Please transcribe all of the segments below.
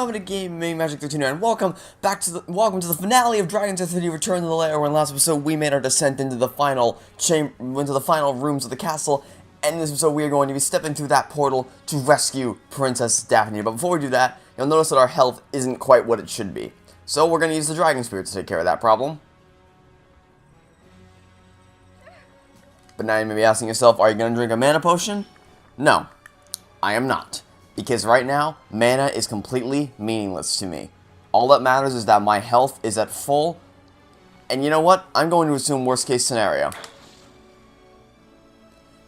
Comedy Gaming Magic 39. Welcome to the finale of Dragonstone Software Return to the Lair, where in the last episode we made our descent into the final rooms of the castle, and in this episode we are going to be stepping through that portal to rescue Princess Daphne. But before we do that, you'll notice that our health isn't quite what it should be. So we're going to use the Dragon Spirit to take care of that problem. But now you may be asking yourself, are you going to drink a mana potion? No, I am not. Because right now, mana is completely meaningless to me. All that matters is that my health is at full. And you know what? I'm going to assume worst case scenario.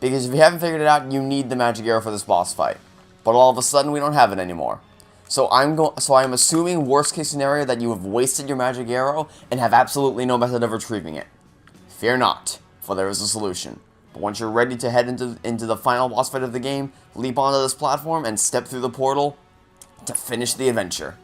Because if you haven't figured it out, you need the magic arrow for this boss fight. But all of a sudden, we don't have it anymore. So I'm assuming worst case scenario that you have wasted your magic arrow and have absolutely no method of retrieving it. Fear not, for there is a solution. But once you're ready to head into the final boss fight of the game, leap onto this platform and step through the portal to finish the adventure.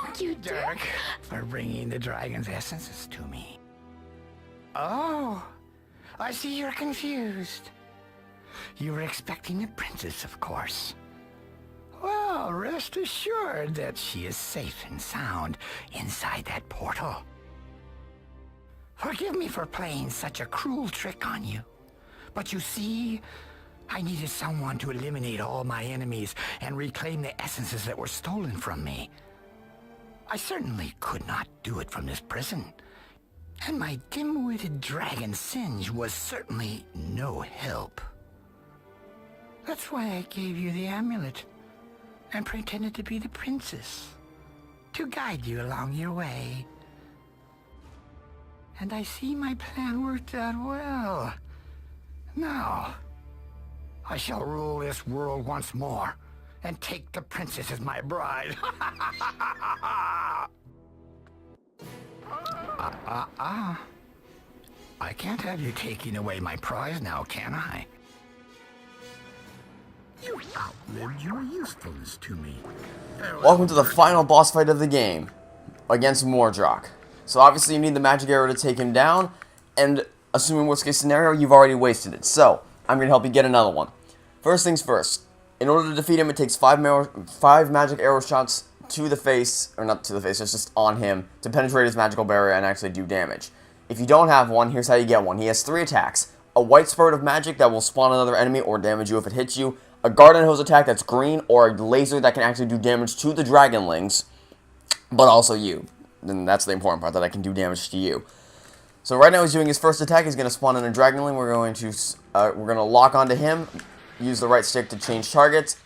Thank you, Dirk, for bringing the dragon's essences to me. Oh, I see you're confused. You were expecting a princess, of course. Well, rest assured that she is safe and sound inside that portal. Forgive me for playing such a cruel trick on you, but you see, I needed someone to eliminate all my enemies and reclaim the essences that were stolen from me. I certainly could not do it from this prison, and my dim-witted dragon Singe was certainly no help. That's why I gave you the amulet and pretended to be the princess, to guide you along your way. And I see my plan worked out well. Now, I shall rule this world once more and take the princess as my bride. I can't have you taking away my prize now, can I? You outlived your usefulness to me. Welcome to the final boss fight of the game, against Mordroc. So obviously you need the magic arrow to take him down, and assuming worst case scenario, you've already wasted it. So, I'm going to help you get another one. First things first. In order to defeat him, it takes five magic arrow shots to the face, or not to the face, it's just on him, to penetrate his magical barrier and actually do damage. If you don't have one, here's how you get one. He has 3 attacks. A white spurt of magic that will spawn another enemy or damage you if it hits you. A garden hose attack that's green, or a laser that can actually do damage to the dragonlings, but also you. And that's the important part, that I can do damage to you. So right now he's doing his first attack. He's going to spawn in a dragonling. We're going to lock onto him. Use the right stick to change targets,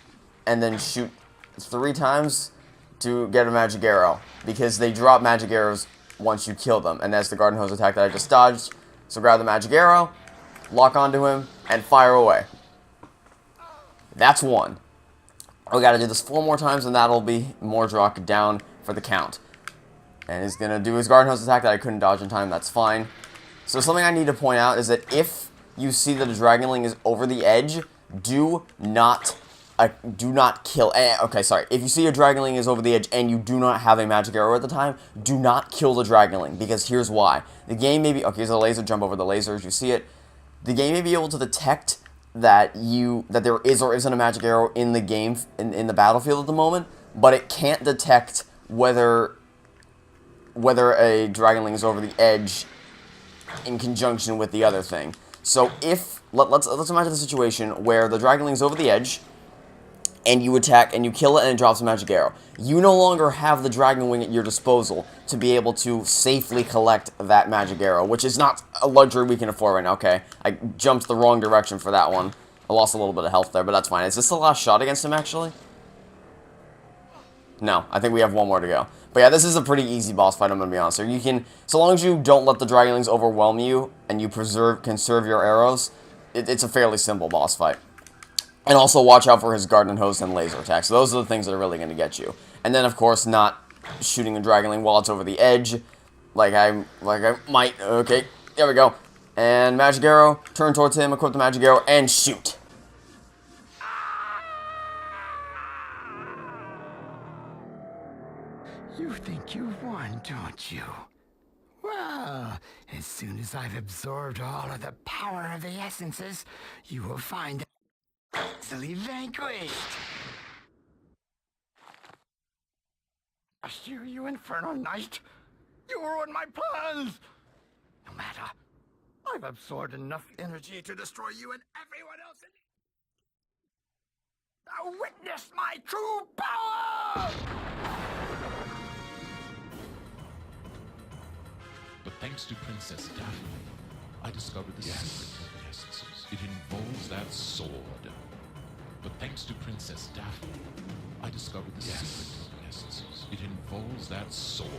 and then shoot 3 times to get a magic arrow, because they drop magic arrows once you kill them, and that's the garden hose attack that I just dodged. So grab the magic arrow, lock onto him, and fire away. That's 1. We gotta do this 4 more times, and that'll be Mordroc down for the count. And he's gonna do his garden hose attack that I couldn't dodge in time, that's fine. So something I need to point out is that if you see that a dragonling is over the edge, do not kill. Okay, sorry. If you see a dragonling is over the edge and you do not have a magic arrow at the time, do not kill the dragonling, because here's why. The game may be... Okay, here's a laser. Jump over the laser as you see it. The game may be able to detect that there is or isn't a magic arrow in the game, in the battlefield at the moment, but it can't detect whether a dragonling is over the edge in conjunction with the other thing. So if... Let's imagine the situation where the dragonling's over the edge, and you attack, and you kill it, and it drops a magic arrow. You no longer have the dragon wing at your disposal to be able to safely collect that magic arrow, which is not a luxury we can afford right now, okay? I jumped the wrong direction for that one. I lost a little bit of health there, but that's fine. Is this the last shot against him, actually? No, I think we have one more to go. But yeah, this is a pretty easy boss fight, I'm going to be honest. You can, so long as you don't let the Dragonlings overwhelm you, and you conserve your arrows, it's a fairly simple boss fight. And also watch out for his garden hose and laser attacks. Those are the things that are really going to get you. And then, of course, not shooting a Dragonling while it's over the edge, like I might. Okay, there we go. And magic arrow, turn towards him, equip the magic arrow, and shoot. You think you won, don't you? Well, as soon as I've absorbed all of the power of the essences, you will find easily vanquished. I hear you, Infernal Knight. You ruined my plans. No matter. I've absorbed enough energy to destroy you and everyone else in now witness my true power! But thanks to Princess Daphne, I discovered the secret of the essences. It involves that sword. But thanks to Princess Daphne, I discovered the secret of the essences. It involves that sword.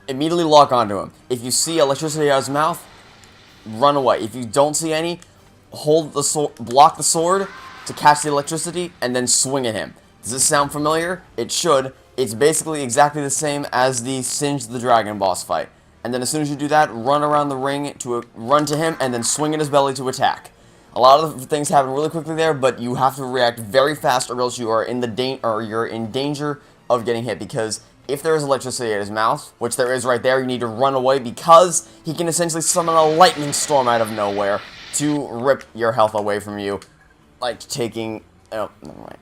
Immediately lock onto him. If you see electricity out of his mouth, run away. If you don't see any, hold the sword, block the sword to catch the electricity, and then swing at him. Does this sound familiar? It should. It's basically exactly the same as the Singe the Dragon boss fight. And then as soon as you do that, run around the ring to run to him, and then swing at his belly to attack. A lot of things happen really quickly there, but you have to react very fast, or else you are in you're in danger of getting hit, because if there is electricity at his mouth, which there is right there, you need to run away, because he can essentially summon a lightning storm out of nowhere to rip your health away from you, like taking... Oh, never mind.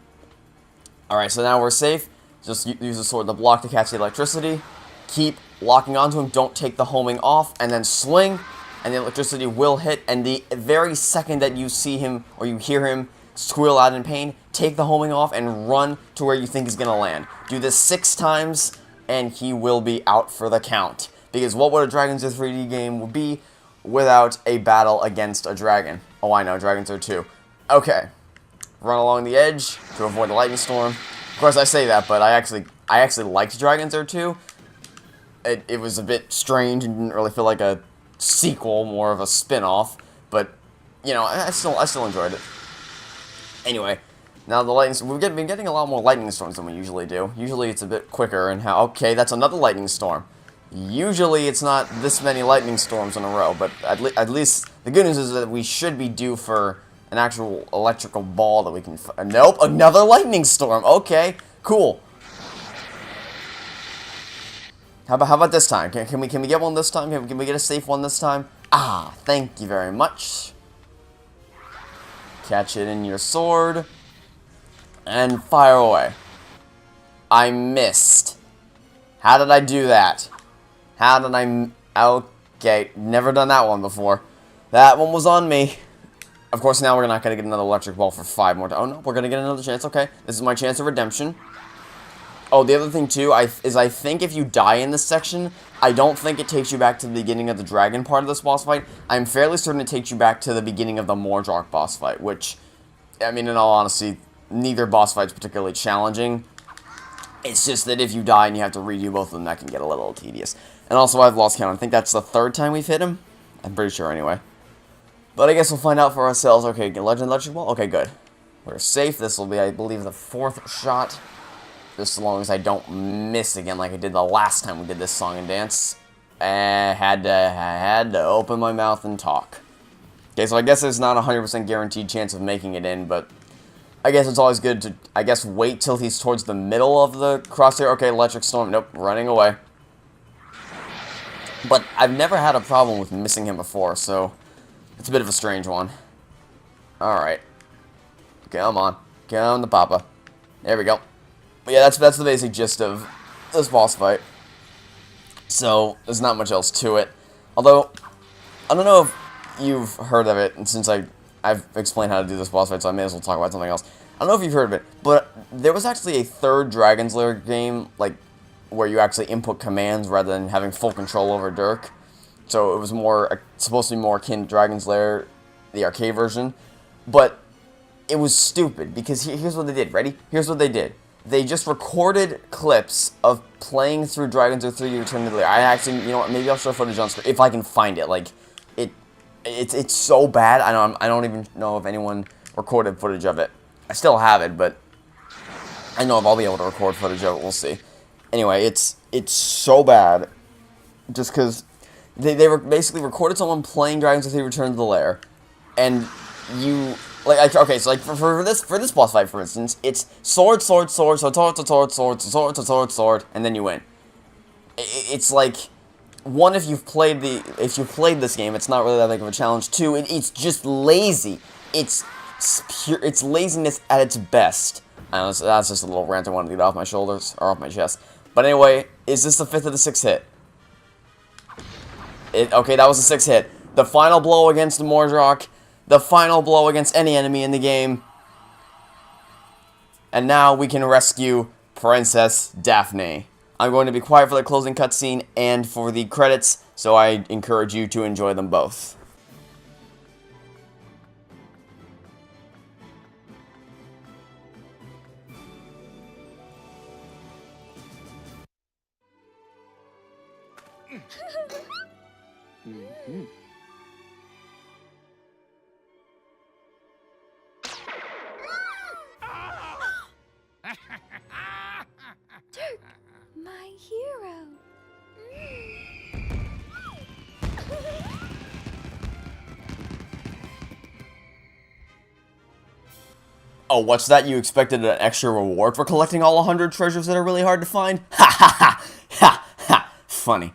Alright, so now we're safe. Just use the sword to block to catch the electricity. Keep locking onto him, don't take the homing off, and then swing, and the electricity will hit, and the very second that you see him, or you hear him squeal out in pain, take the homing off and run to where you think he's going to land. Do this 6 times, and he will be out for the count. Because what would a Dragon's Lair 3D game would be without a battle against a dragon? Oh, I know, Dragon's Lair 2. Okay. Run along the edge to avoid the lightning storm. Of course, I say that, but I actually liked Dragon's Lair 2. It was a bit strange and didn't really feel like a sequel, more of a spin-off. But, you know, I still enjoyed it. Anyway, now the lightning... We've been getting a lot more lightning storms than we usually do. Usually it's a bit quicker, and how... Okay, that's another lightning storm. Usually it's not this many lightning storms in a row, but at least the good news is that we should be due for an actual electrical ball that we can... Nope, another lightning storm. Okay, cool. How about this time? Can we get one this time? Can we get a safe one this time? Ah, thank you very much. Catch it in your sword. And fire away. I missed. How did I do that? How did I... Okay, never done that one before. That one was on me. Of course, now we're not going to get another electric ball for 5 more times. Oh, no, we're going to get another chance. Okay, this is my chance of redemption. Oh, the other thing, too, is I think if you die in this section, I don't think it takes you back to the beginning of the dragon part of this boss fight. I'm fairly certain it takes you back to the beginning of the Mordroc boss fight, which, I mean, in all honesty, neither boss fight's particularly challenging. It's just that if you die and you have to redo both of them, that can get a little tedious. And also, I've lost count. I think that's the 3rd time we've hit him. I'm pretty sure, anyway. But I guess we'll find out for ourselves. Okay, Legend Electric Ball? Okay, good. We're safe. This will be, I believe, the 4th shot. Just as long as I don't miss again like I did the last time we did this song and dance. I had to open my mouth and talk. Okay, so I guess there's not a 100% guaranteed chance of making it in, but I guess it's always good to, I guess, wait till he's towards the middle of the crosshair. Okay, Electric Storm. Nope, running away. But I've never had a problem with missing him before, so it's a bit of a strange one. Alright. Come on. Come to Papa. There we go. But yeah, that's the basic gist of this boss fight. So, there's not much else to it. Although, I don't know if you've heard of it, and since I I've explained how to do this boss fight, so I may as well talk about something else. I don't know if you've heard of it, but there was actually a third Dragon's Lair game, like, where you actually input commands rather than having full control over Dirk. So it was more, supposed to be more akin to Dragon's Lair, the arcade version. But it was stupid, because here's what they did, ready? Here's what they did. They just recorded clips of playing through Dragon's Lair 3 Return to the Lair. I actually, you know what, maybe I'll show footage on screen, if I can find it. Like, it's so bad, I don't even know if anyone recorded footage of it. I still have it, but I know if I'll be able to record footage of it, we'll see. Anyway, it's so bad, just because they were basically recorded someone playing Dragon's Lair 3 Return to the Lair, and you, like, okay, so like for this boss fight, for instance, it's sword, sword, sword, sword, sword, sword, sword, sword, sword, sword, and then you win. It's like, one, if you've played this game, it's not really that big of a challenge. Two, it's just lazy. It's laziness at its best. I know, that's just a little rant I wanted to get off my shoulders, or off my chest. But anyway, is this the 5th of the 6th hit? Okay, that was the 6th hit. The final blow against the Mordroc. The final blow against any enemy in the game. And now we can rescue Princess Daphne. I'm going to be quiet for the closing cutscene and for the credits, so I encourage you to enjoy them both. Dirk, my hero. Oh, what's that? You expected an extra reward for collecting all 100 treasures that are really hard to find? Ha ha ha! Ha ha! Funny.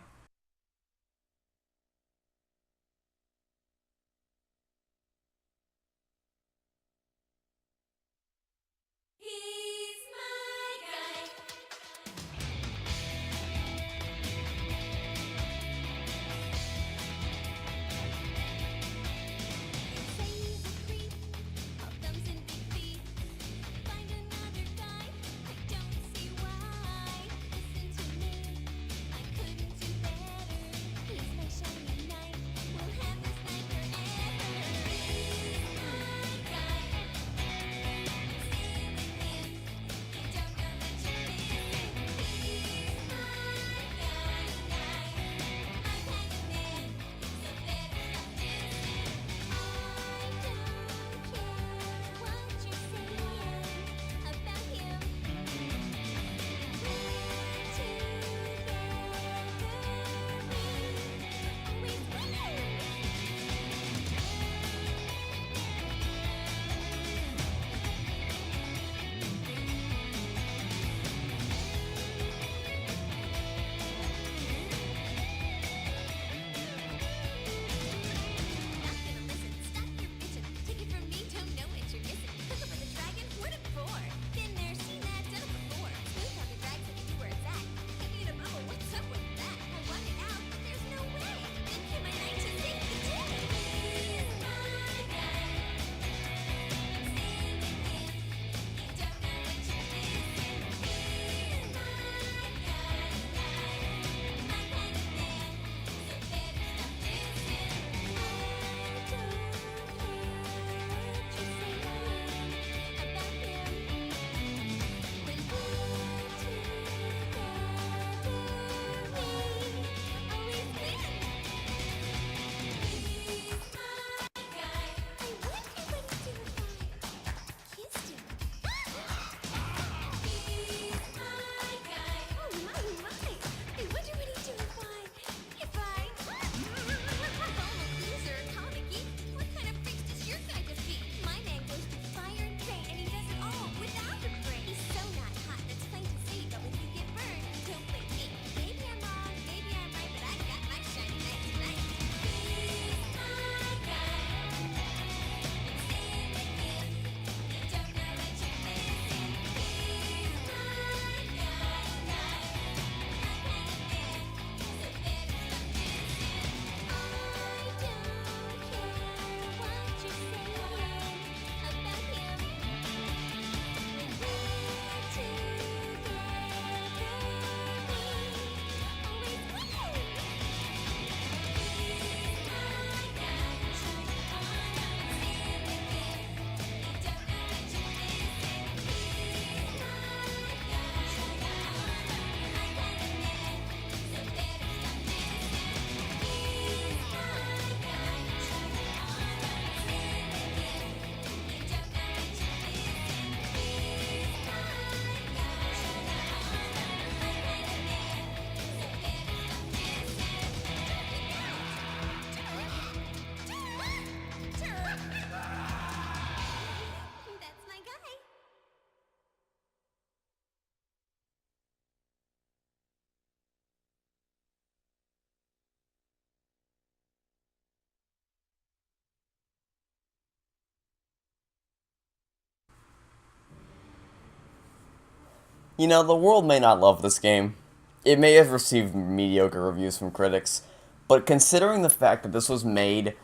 You know, the world may not love this game. It may have received mediocre reviews from critics, but considering the fact that this was made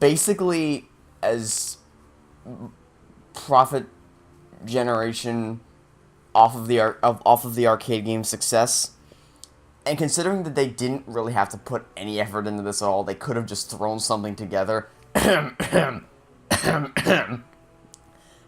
basically as profit generation off of the arcade game's success, and considering that they didn't really have to put any effort into this at all, they could have just thrown something together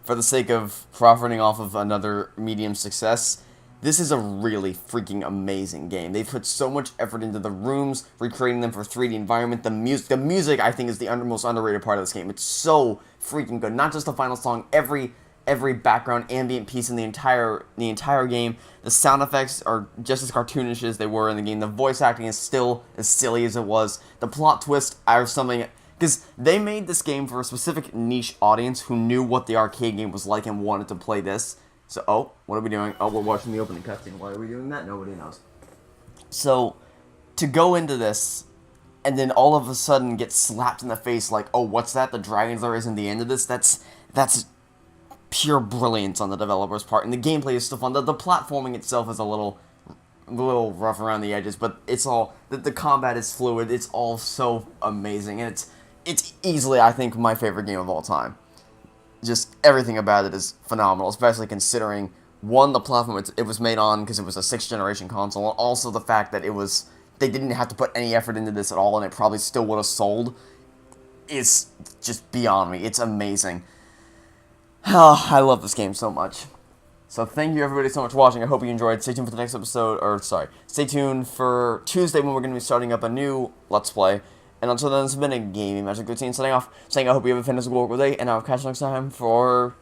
for the sake of profiting off of another medium success. This is a really freaking amazing game. They've put so much effort into the rooms, recreating them for 3D environment. The music, I think, is the most underrated part of this game. It's so freaking good. Not just the final song, every background ambient piece in the entire game. The sound effects are just as cartoonish as they were in the game. The voice acting is still as silly as it was. The plot twist are something, because they made this game for a specific niche audience who knew what the arcade game was like and wanted to play this. So, oh, what are we doing? Oh, we're watching the opening cutscene. Why are we doing that? Nobody knows. So, to go into this, and then all of a sudden get slapped in the face like, oh, what's that? The Dragon's Lair isn't the end of this? That's pure brilliance on the developer's part. And the gameplay is still fun. The platforming itself is a little rough around the edges, but it's all, the combat is fluid. It's all so amazing. And it's easily, I think, my favorite game of all time. Just everything about it is phenomenal, especially considering, one, the platform it was made on, because it was a 6th generation console, and also the fact that they didn't have to put any effort into this at all, and it probably still would have sold, is just beyond me. It's amazing. Oh, I love this game so much. So thank you everybody so much for watching. I hope you enjoyed. Stay tuned for the next episode, stay tuned for Tuesday when we're going to be starting up a new Let's Play. And until then, this has been a Gaming Magic Routine signing off, saying I hope you have a fantastic wonderful day, and I'll catch you next time for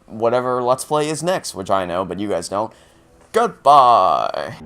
whatever Let's Play is next, which I know, but you guys don't. Goodbye!